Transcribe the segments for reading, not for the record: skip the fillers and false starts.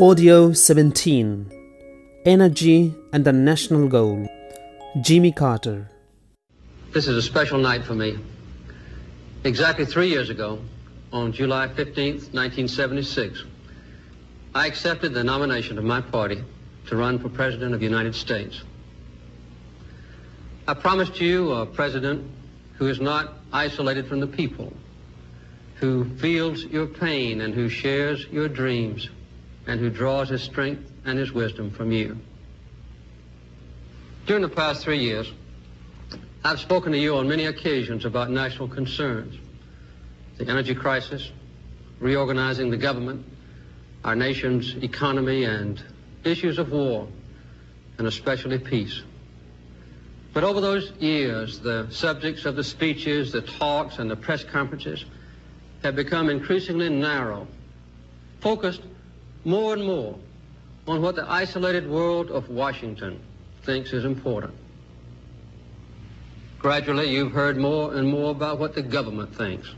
Audio 17. Energy and the National Goal. Jimmy Carter. This is a special night for me. Exactly 3 years ago, on July 15th, 1976, I accepted the nomination of my party to run for President of the United States. I promised you a president who is not isolated from the people, who feels your pain and who shares your dreams, and who draws his strength and his wisdom from you. During the past 3 years, I've spoken to you on many occasions about national concerns: the energy crisis, reorganizing the government, our nation's economy, and issues of war, and especially peace. But over those years, the subjects of the speeches, the talks, and the press conferences have become increasingly narrow, focused more and more on what the isolated world of Washington thinks is important. Gradually, you've heard more and more about what the government thinks,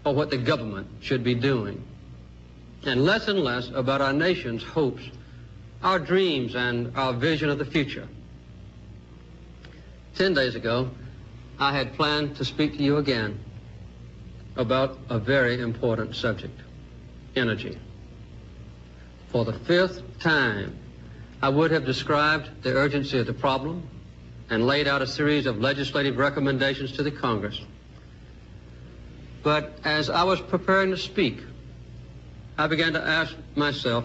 or what the government should be doing, and less about our nation's hopes, our dreams, and our vision of the future. 10 days ago, I had planned to speak to you again about a very important subject: energy. For the 5th time, I would have described the urgency of the problem and laid out a series of legislative recommendations to the Congress. But as I was preparing to speak, I began to ask myself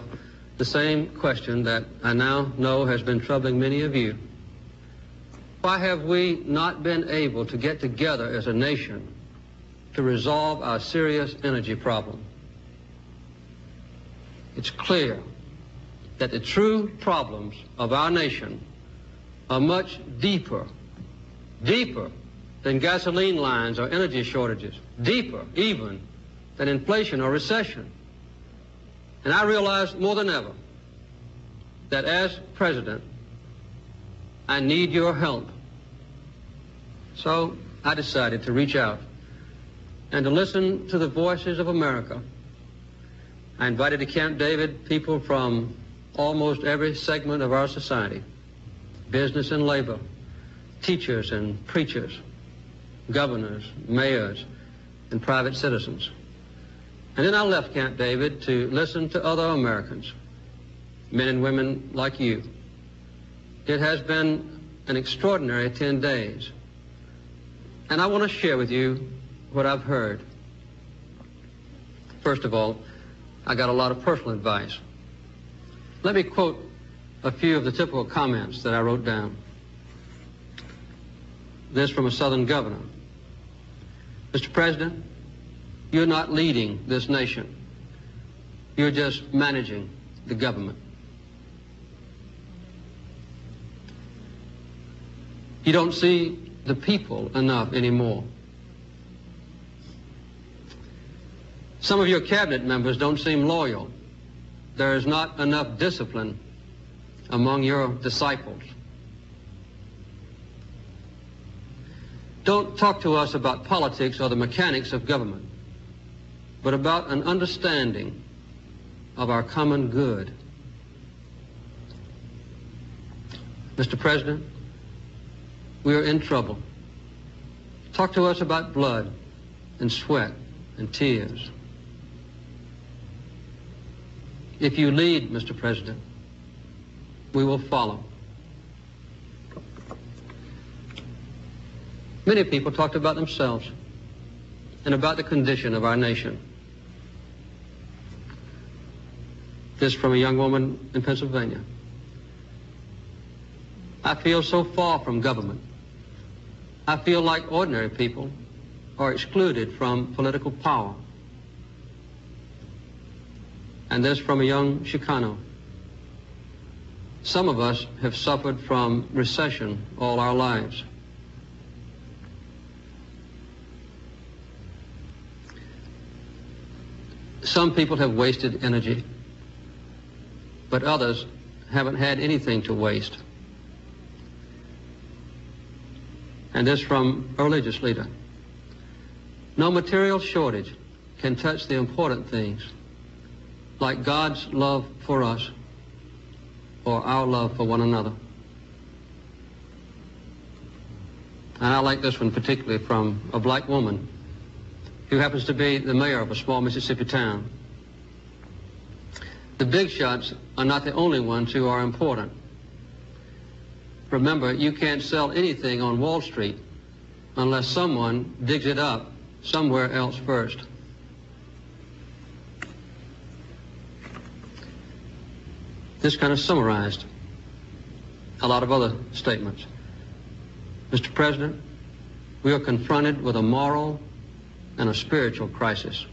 the same question that I now know has been troubling many of you. Why have we not been able to get together as a nation to resolve our serious energy problem? It's clear that the true problems of our nation are much deeper than gasoline lines or energy shortages, deeper even than inflation or recession. And I realize more than ever that as president, I need your help. So I decided to reach out and to listen to the voices of America. I invited to Camp David people from almost every segment of our society: business and labor, teachers and preachers, governors, mayors, and private citizens. And then I left Camp David to listen to other Americans, men and women like you. It has been an extraordinary 10 days. And I want to share with you what I've heard. First of all, I got a lot of personal advice. Let me quote a few of the typical comments that I wrote down. This from a Southern governor: Mr. President, you're not leading this nation. You're just managing the government. You don't see the people enough anymore. Some of your cabinet members don't seem loyal. There is not enough discipline among your disciples. Don't talk to us about politics or the mechanics of government, but about an understanding of our common good. Mr. President, we are in trouble. Talk to us about blood and sweat and tears. If you lead, Mr. President, we will follow. Many people talked about themselves and about the condition of our nation. This from a young woman in Pennsylvania: I feel so far from government. I feel like ordinary people are excluded from political power. And this from a young Chicano: some of us have suffered from recession all our lives. Some people have wasted energy, but others haven't had anything to waste. And this from a religious leader: no material shortage can touch the important things like God's love for us or our love for one another. And I like this one particularly from a black woman who happens to be the mayor of a small Mississippi town. The big shots are not the only ones who are important. Remember, you can't sell anything on Wall Street unless someone digs it up somewhere else first. This kind of summarized a lot of other statements. Mr. President, we are confronted with a moral and a spiritual crisis.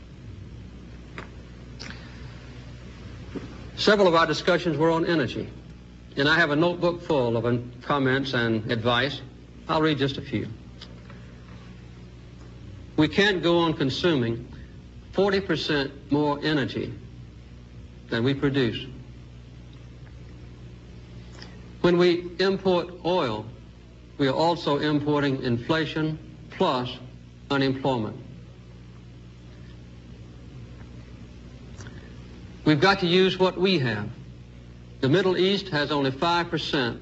Several of our discussions were on energy, and I have a notebook full of comments and advice. I'll read just a few. We can't go on consuming 40% more energy than we produce. When we import oil, we are also importing inflation plus unemployment. We've got to use what we have. The Middle East has only 5%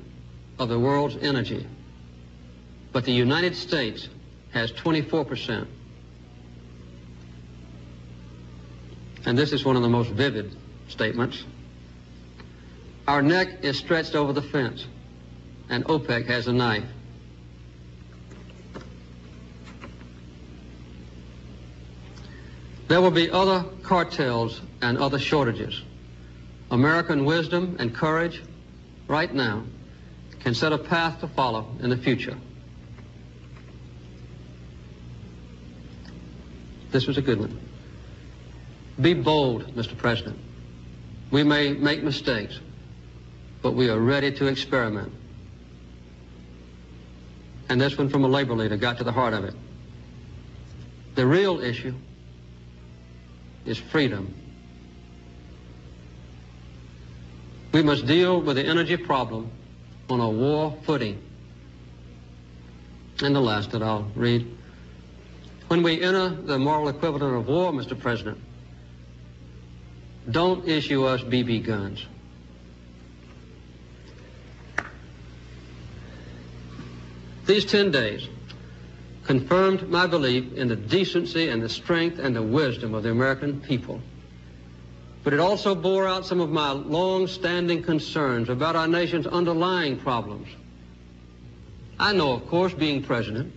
of the world's energy, but the United States has 24%. And this is one of the most vivid statements. Our neck is stretched over the fence, and OPEC has a knife. There will be other cartels and other shortages. American wisdom and courage right now can set a path to follow in the future. This was a good one. Be bold, Mr. President. We may make mistakes, but we are ready to experiment. And this one from a labor leader got to the heart of it. The real issue is freedom. We must deal with the energy problem on a war footing. And the last that I'll read. When we enter the moral equivalent of war, Mr. President, don't issue us BB guns. These 10 days confirmed my belief in the decency and the strength and the wisdom of the American people. But it also bore out some of my long-standing concerns about our nation's underlying problems. I know, of course, being president,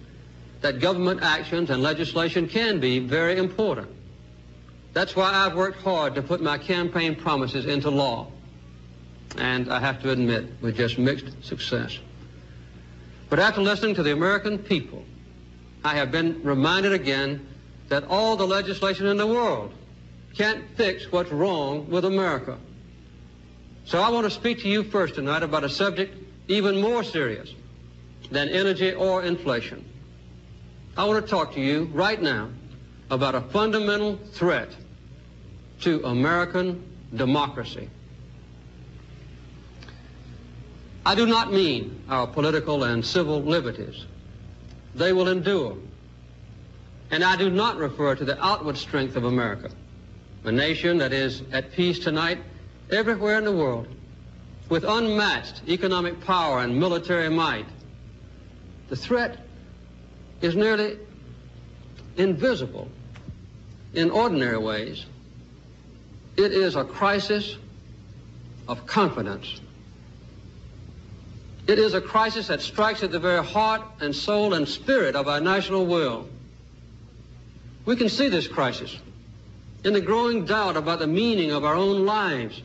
that government actions and legislation can be very important. That's why I've worked hard to put my campaign promises into law. And I have to admit, with just mixed success. But after listening to the American people, I have been reminded again that all the legislation in the world can't fix what's wrong with America. So I want to speak to you first tonight about a subject even more serious than energy or inflation. I want to talk to you right now about a fundamental threat to American democracy. I do not mean our political and civil liberties. They will endure. And I do not refer to the outward strength of America, a nation that is at peace tonight everywhere in the world, with unmatched economic power and military might. The threat is nearly invisible in ordinary ways. It is a crisis of confidence. It is a crisis that strikes at the very heart and soul and spirit of our national will. We can see this crisis in the growing doubt about the meaning of our own lives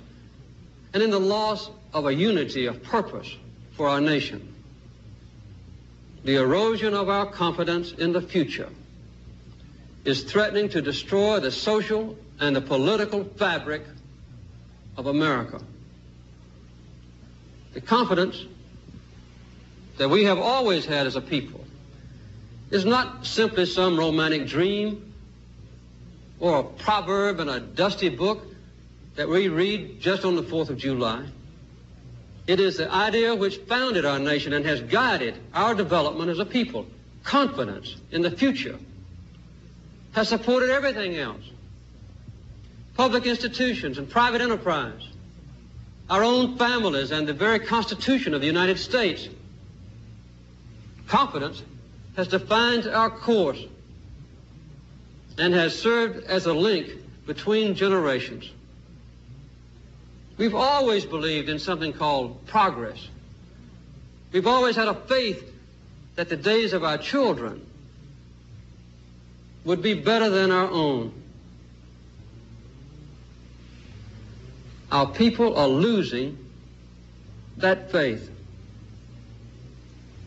and in the loss of a unity of purpose for our nation. The erosion of our confidence in the future is threatening to destroy the social and the political fabric of America. The confidence that we have always had as a people is not simply some romantic dream or a proverb in a dusty book that we read just on the 4th of July. It is the idea which founded our nation and has guided our development as a people. Confidence in the future has supported everything else. public institutions and private enterprise, our own families, and the very Constitution of the United States. Confidence has defined our course and has served as a link between generations. We've always believed in something called progress. We've always had a faith that the days of our children would be better than our own. Our people are losing that faith,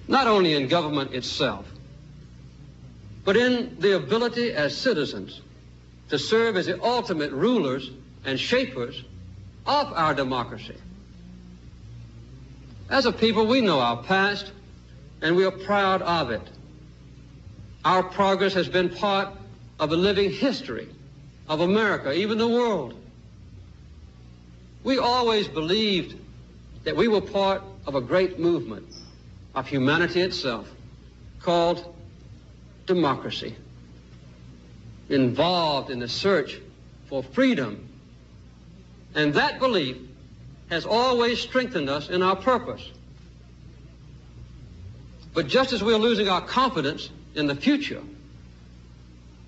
not only in government itself, but in the ability as citizens to serve as the ultimate rulers and shapers of our democracy. As a people, we know our past, and we are proud of it. Our progress has been part of the living history of America, even the world. We always believed that we were part of a great movement of humanity itself called democracy, involved in the search for freedom. And that belief has always strengthened us in our purpose. But just as we are losing our confidence in the future,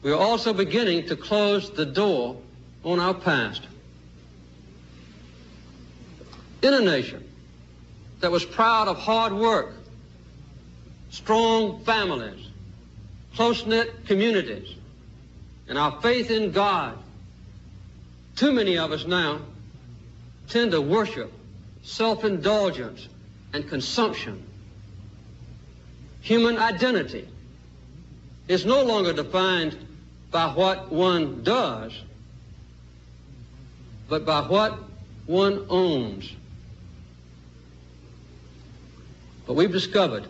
we are also beginning to close the door on our past. In a nation that was proud of hard work, strong families, close-knit communities, and our faith in God, too many of us now tend to worship self-indulgence and consumption. Human identity is no longer defined by what one does, but by what one owns. But we've discovered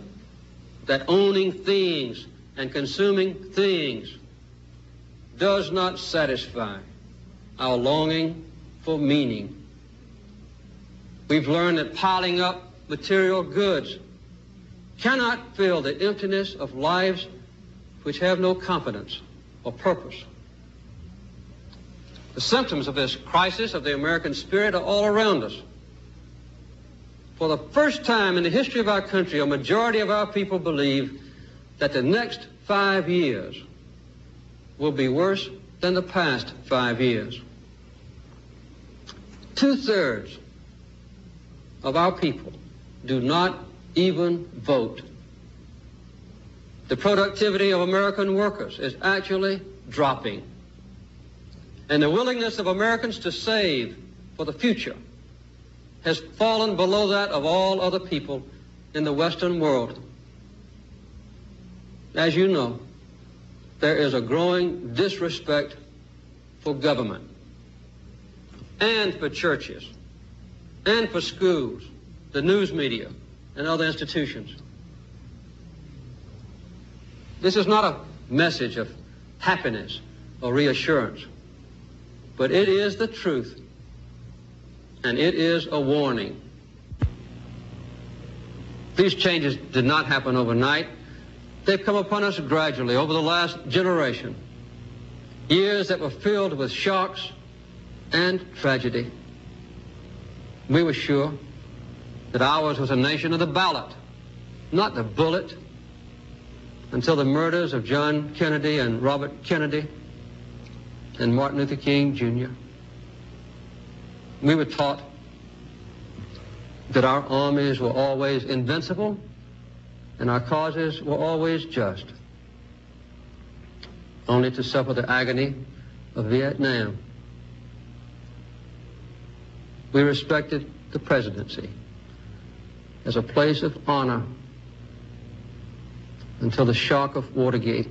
that owning things and consuming things does not satisfy our longing for meaning. We've learned that piling up material goods cannot fill the emptiness of lives which have no confidence or purpose. The symptoms of this crisis of the American spirit are all around us. For the first time in the history of our country, a majority of our people believe that the next 5 years will be worse than the past 5 years. 2/3 of our people do not even vote. The productivity of American workers is actually dropping. And the willingness of Americans to save for the future has fallen below that of all other people in the Western world. As you know, there is a growing disrespect for government and for churches and for schools, the news media, and other institutions. This is not a message of happiness or reassurance, but it is the truth, and it is a warning. These changes did not happen overnight. They've come upon us gradually over the last generation. Years that were filled with shocks and tragedy. We were sure that ours was a nation of the ballot, not the bullet, until the murders of John Kennedy and Robert Kennedy and Martin Luther King Jr. We were taught that our armies were always invincible and our causes were always just, only to suffer the agony of Vietnam. We respected the presidency as a place of honor until the shock of Watergate.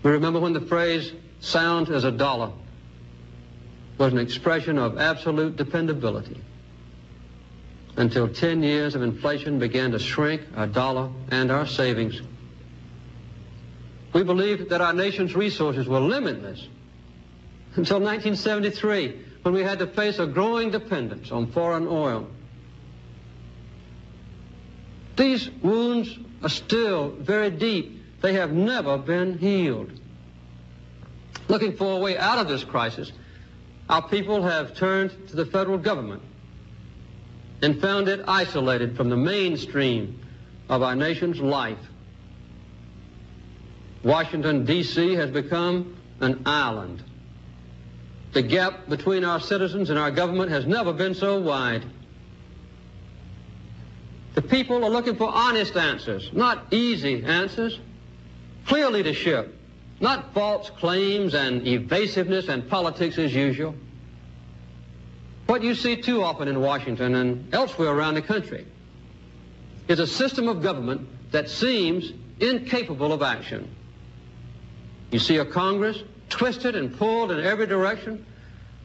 We remember when the phrase "sound as a dollar" was an expression of absolute dependability, until 10 years of inflation began to shrink our dollar and our savings. We believed that our nation's resources were limitless until 1973, when we had to face a growing dependence on foreign oil. These wounds are still very deep. They have never been healed. Looking for a way out of this crisis, our people have turned to the federal government and found it isolated from the mainstream of our nation's life. Washington, D.C. has become an island. The gap between our citizens and our government has never been so wide. The people are looking for honest answers, not easy answers. Clear leadership, not false claims and evasiveness and politics as usual. What you see too often in Washington and elsewhere around the country is a system of government that seems incapable of action. You see a Congress twisted and pulled in every direction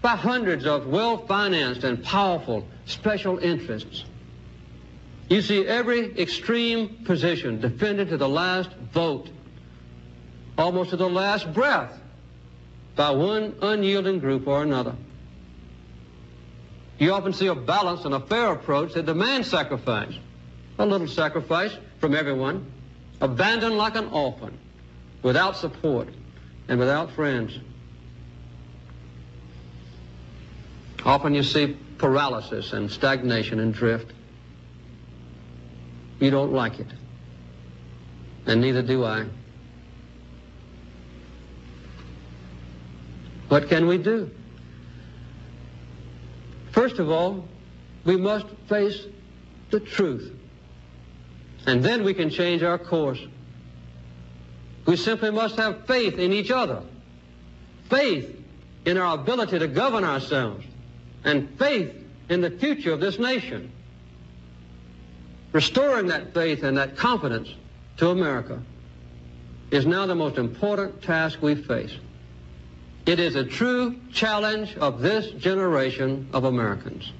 by hundreds of well-financed and powerful special interests. You see every extreme position defended to the last vote, almost to the last breath, by one unyielding group or another. You often see a balanced and a fair approach that demands sacrifice, a little sacrifice from everyone, abandoned like an orphan, without support and without friends. Often you see paralysis and stagnation and drift. You don't like it, and neither do I. What can we do? First of all, we must face the truth, and then we can change our course. We simply must have faith in each other, faith in our ability to govern ourselves, and faith in the future of this nation. Restoring that faith and that confidence to America is now the most important task we face. It is a true challenge of this generation of Americans.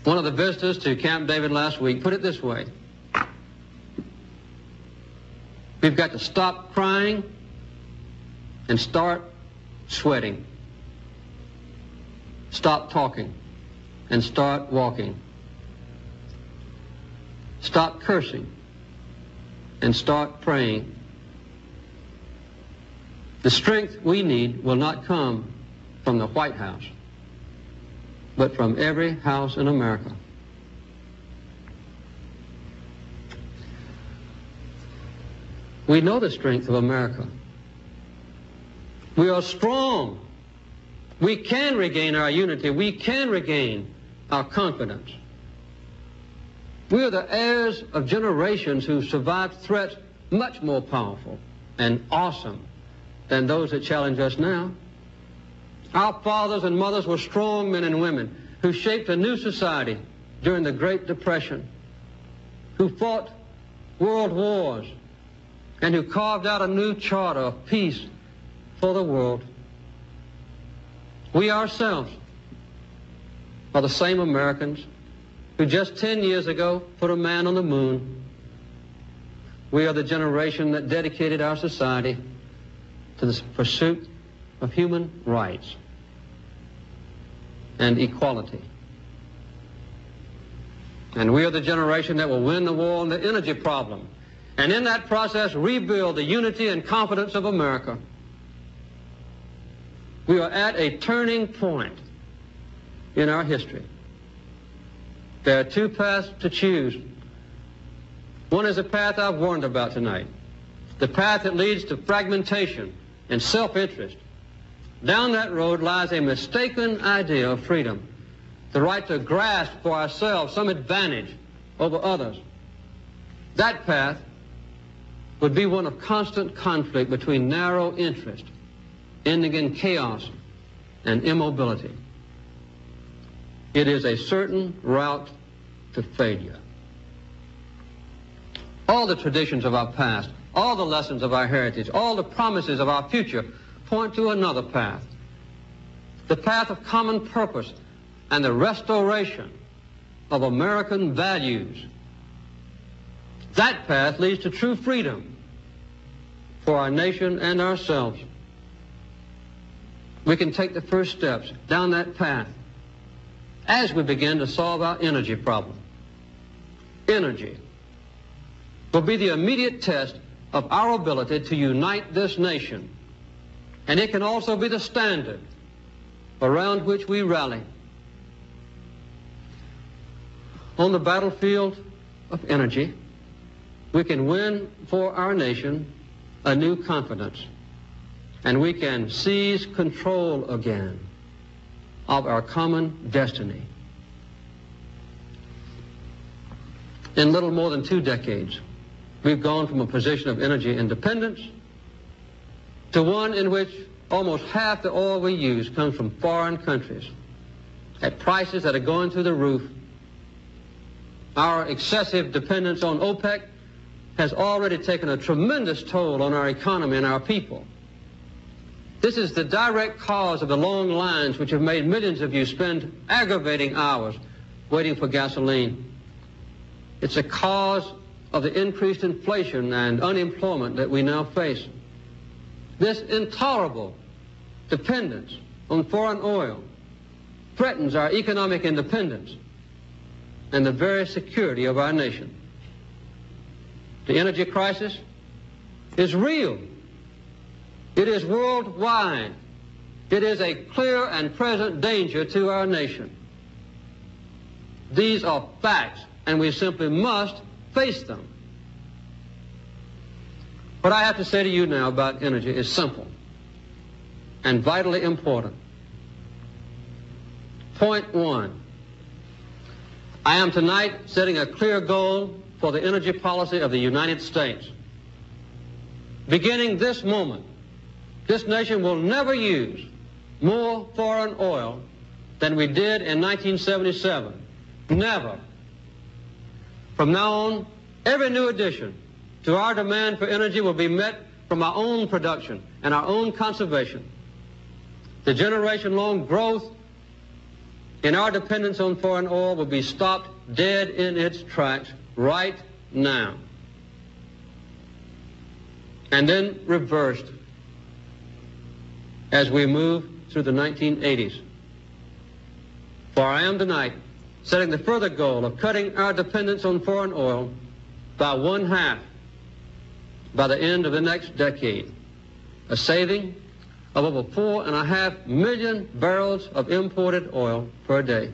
One of the visitors to Camp David last week put it this way: we've got to stop crying and start sweating. Stop talking and start walking. Stop cursing and start praying. The strength we need will not come from the White House, but from every house in America. We know the strength of America. We are strong. We can regain our unity. We can regain our confidence. We are the heirs of generations who survived threats much more powerful and awesome than those that challenge us now. Our fathers and mothers were strong men and women who shaped a new society during the Great Depression, who fought world wars, and who carved out a new charter of peace for the world. We ourselves are the same Americans who just 10 years ago put a man on the moon. We are the generation that dedicated our society to the pursuit of human rights and equality. And we are the generation that will win the war on the energy problem, and in that process rebuild the unity and confidence of America. We are at a turning point in our history. There are two paths to choose. One is the path I've warned about tonight, the path that leads to fragmentation and self-interest. Down that road lies a mistaken idea of freedom, the right to grasp for ourselves some advantage over others. That path would be one of constant conflict between narrow interest, ending in chaos and immobility. It is a certain route to failure. All the traditions of our past, all the lessons of our heritage, all the promises of our future point to another path, the path of common purpose and the restoration of American values. That path leads to true freedom for our nation and ourselves. We can take the first steps down that path as we begin to solve our energy problem. Energy will be the immediate test of our ability to unite this nation and it can also be the standard around which we rally. On the battlefield of energy, we can win for our nation a new confidence, and we can seize control again of our common destiny. In little more than 2 decades, we've gone from a position of energy independence to one in which almost half the oil we use comes from foreign countries at prices that are going through the roof. Our excessive dependence on OPEC has already taken a tremendous toll on our economy and our people. This is the direct cause of the long lines which have made millions of you spend aggravating hours waiting for gasoline. It's a cause of the increased inflation and unemployment that we now face. This intolerable dependence on foreign oil threatens our economic independence and the very security of our nation. The energy crisis is real. It is worldwide. It is a clear and present danger to our nation. These are facts, and we simply must face them. What I have to say to you now about energy is simple and vitally important. Point 1. I am tonight setting a clear goal for the energy policy of the United States. Beginning this moment, this nation will never use more foreign oil than we did in 1977. Never. From now on, every new addition to our demand for energy will be met from our own production and our own conservation. The generation-long growth in our dependence on foreign oil will be stopped dead in its tracks right now, and then reversed as we move through the 1980s. For I am tonight setting the further goal of cutting our dependence on foreign oil by 1/2 by the end of the next decade, a saving of over 4.5 million barrels of imported oil per day.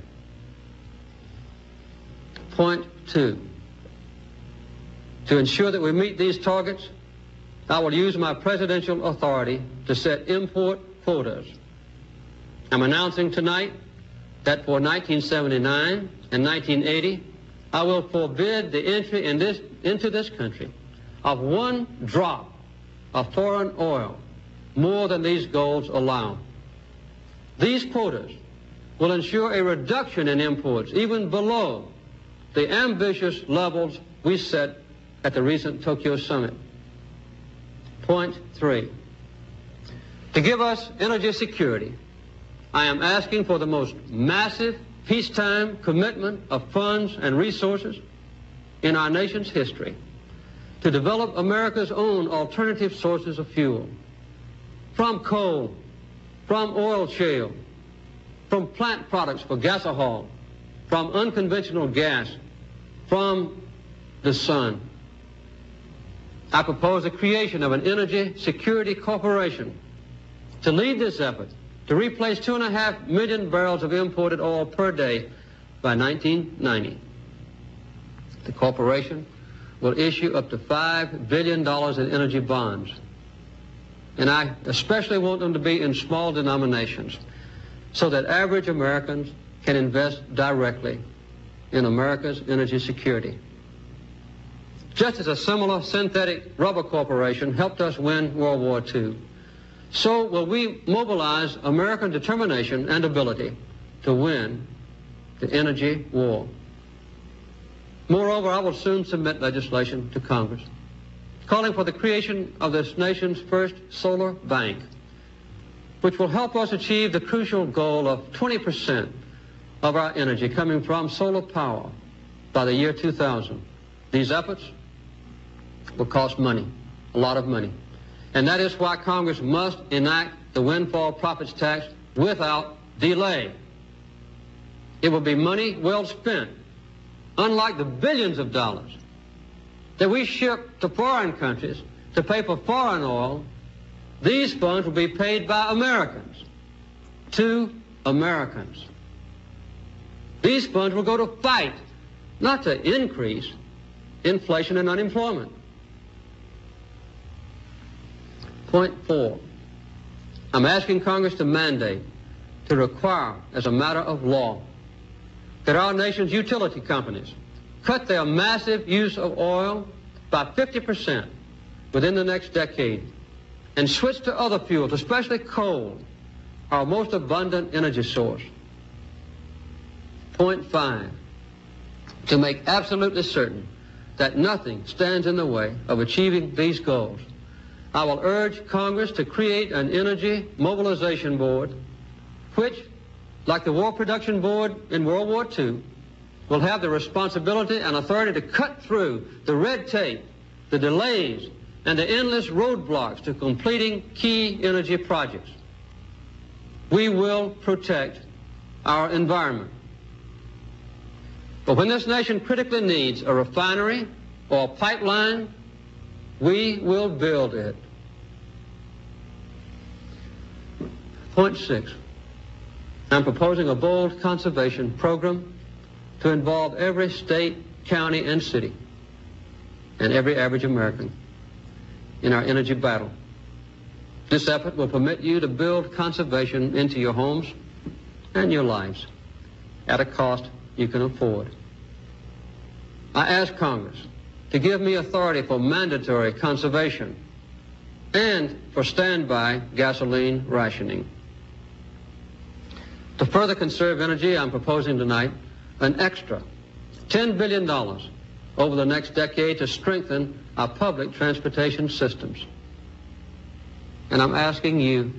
Point 2. To ensure that we meet these targets, I will use my presidential authority to set import quotas. I'm announcing tonight that for 1979 and 1980, I will forbid the entry into this country of 1 drop of foreign oil more than these goals allow. These quotas will ensure a reduction in imports even below the ambitious levels we set at the recent Tokyo summit. Point 3. To give us energy security, I am asking for the most massive peacetime commitment of funds and resources in our nation's history to develop America's own alternative sources of fuel, from coal, from oil shale, from plant products for gasohol, from unconventional gas, from the sun. I propose the creation of an energy security corporation to lead this effort to replace 2.5 million barrels of imported oil per day by 1990. The corporation will issue up to $5 billion in energy bonds. And I especially want them to be in small denominations so that average Americans can invest directly in America's energy security. Just as a similar synthetic rubber corporation helped us win World War II, so will we mobilize American determination and ability to win the energy war. Moreover, I will soon submit legislation to Congress calling for the creation of this nation's first solar bank, which will help us achieve the crucial goal of 20% of our energy coming from solar power by the year 2000. These efforts will cost money, a lot of money. And that is why Congress must enact the windfall profits tax without delay. It will be money well spent, unlike the billions of dollars that we ship to foreign countries to pay for foreign oil These funds will be paid by Americans to Americans. These funds will go to fight, not to increase inflation and unemployment. Point 4, I'm asking Congress to mandate, to require as a matter of law, that our nation's utility companies cut their massive use of oil by 50% within the next decade and switch to other fuels, especially coal, our most abundant energy source. Point 5, to make absolutely certain that nothing stands in the way of achieving these goals, I will urge Congress to create an energy mobilization board which, like the War Production Board in World War II, will have the responsibility and authority to cut through the red tape, the delays, and the endless roadblocks to completing key energy projects. We will protect our environment. But when this nation critically needs a refinery or a pipeline, we will build it. Point 6, I'm proposing a bold conservation program to involve every state, county, and city, and every average American in our energy battle. This effort will permit you to build conservation into your homes and your lives at a cost you can afford. I ask Congress to give me authority for mandatory conservation and for standby gasoline rationing. To further conserve energy, I'm proposing tonight an extra $10 billion over the next decade to strengthen our public transportation systems. And I'm asking you,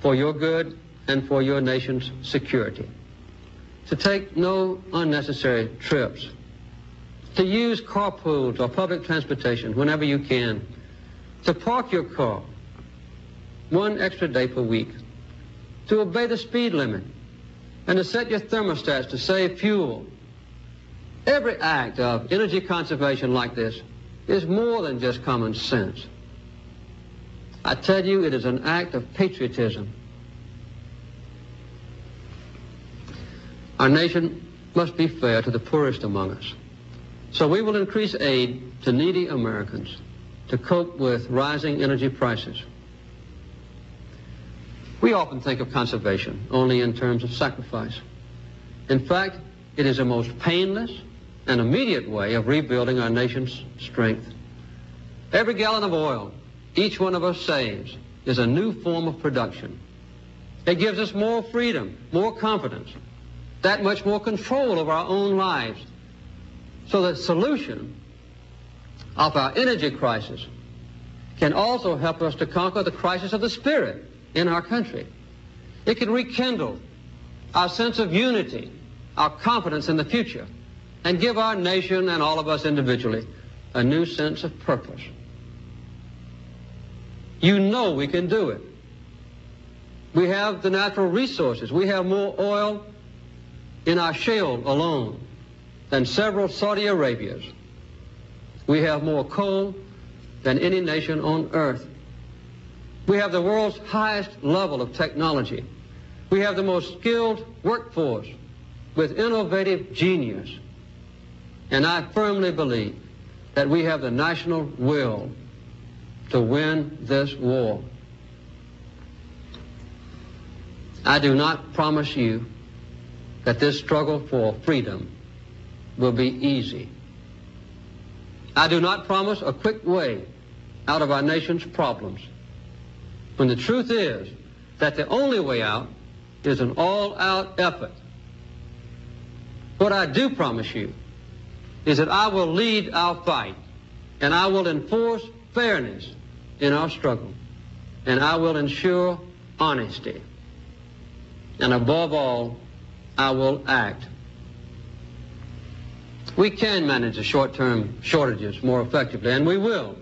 for your good and for your nation's security, to take no unnecessary trips, to use carpools or public transportation whenever you can, to park your car one extra day per week, to obey the speed limit, and to set your thermostats to save fuel. Every act of energy conservation like this is more than just common sense. I tell you, it is an act of patriotism. Our nation must be fair to the poorest among us. So we will increase aid to needy Americans to cope with rising energy prices. We often think of conservation only in terms of sacrifice. In fact, it is a most painless and immediate way of rebuilding our nation's strength. Every gallon of oil each one of us saves is a new form of production. It gives us more freedom, more confidence, that much more control of our own lives. So the solution of our energy crisis can also help us to conquer the crisis of the spirit in our country. It can rekindle our sense of unity, our confidence in the future, and give our nation and all of us individually a new sense of purpose. You know we can do it. We have the natural resources. We have more oil in our shale alone than several Saudi Arabias. We have more coal than any nation on earth. We have the world's highest level of technology. We have the most skilled workforce with innovative genius. And I firmly believe that we have the national will to win this war. I do not promise you that this struggle for freedom will be easy. I do not promise a quick way out of our nation's problems, when the truth is that the only way out is an all-out effort. What I do promise you is that I will lead our fight, and I will enforce fairness in our struggle, and I will ensure honesty. And above all, I will act. We can manage the short-term shortages more effectively, and we will.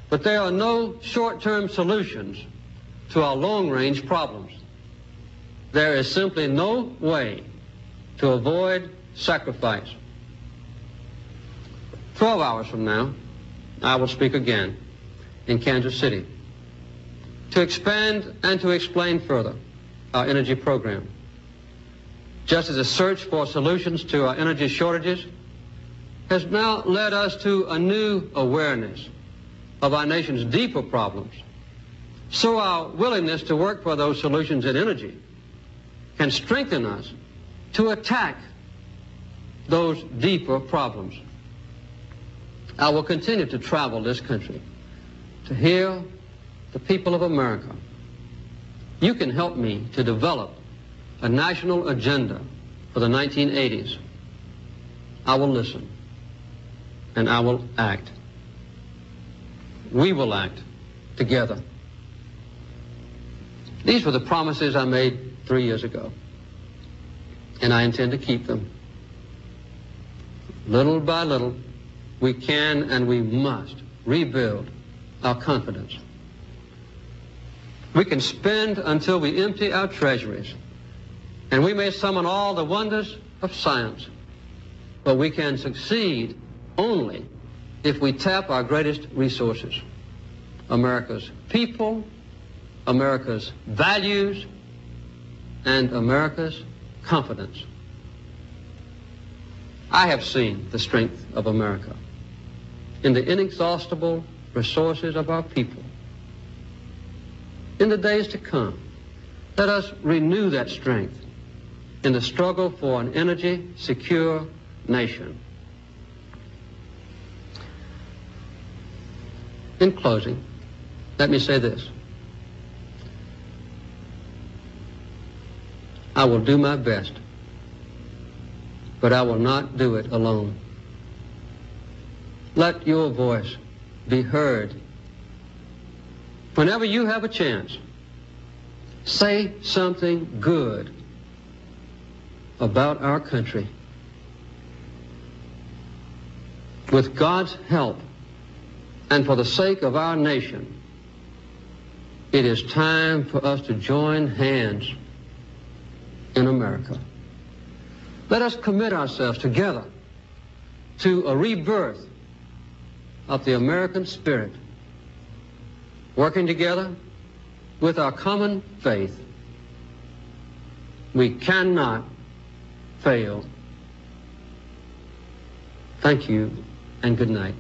But there are no short-term solutions to our long-range problems. There is simply no way to avoid sacrifice. 12 hours from now, I will speak again in Kansas City to expand and to explain further our energy program. Just as the search for solutions to our energy shortages has now led us to a new awareness of our nation's deeper problems, so our willingness to work for those solutions in energy can strengthen us to attack those deeper problems. I will continue to travel this country to hear the people of America. You can help me to develop a national agenda for the 1980s. I will listen, and I will act. We will act together. These were the promises I made 3 years ago, and I intend to keep them. Little by little, we can and we must rebuild our confidence. We can spend until we empty our treasuries, and we may summon all the wonders of science, but we can succeed only if we tap our greatest resources: America's people, America's values, and America's confidence. I have seen the strength of America in the inexhaustible resources of our people. In the days to come, let us renew that strength in the struggle for an energy-secure nation. In closing, let me say this. I will do my best, but I will not do it alone. Let your voice be heard. Whenever you have a chance, say something good about our country. With God's help, and for the sake of our nation, it is time for us to join hands in America. Let us commit ourselves together to a rebirth of the American spirit, working together with our common faith. We cannot fail. Thank you, and good night.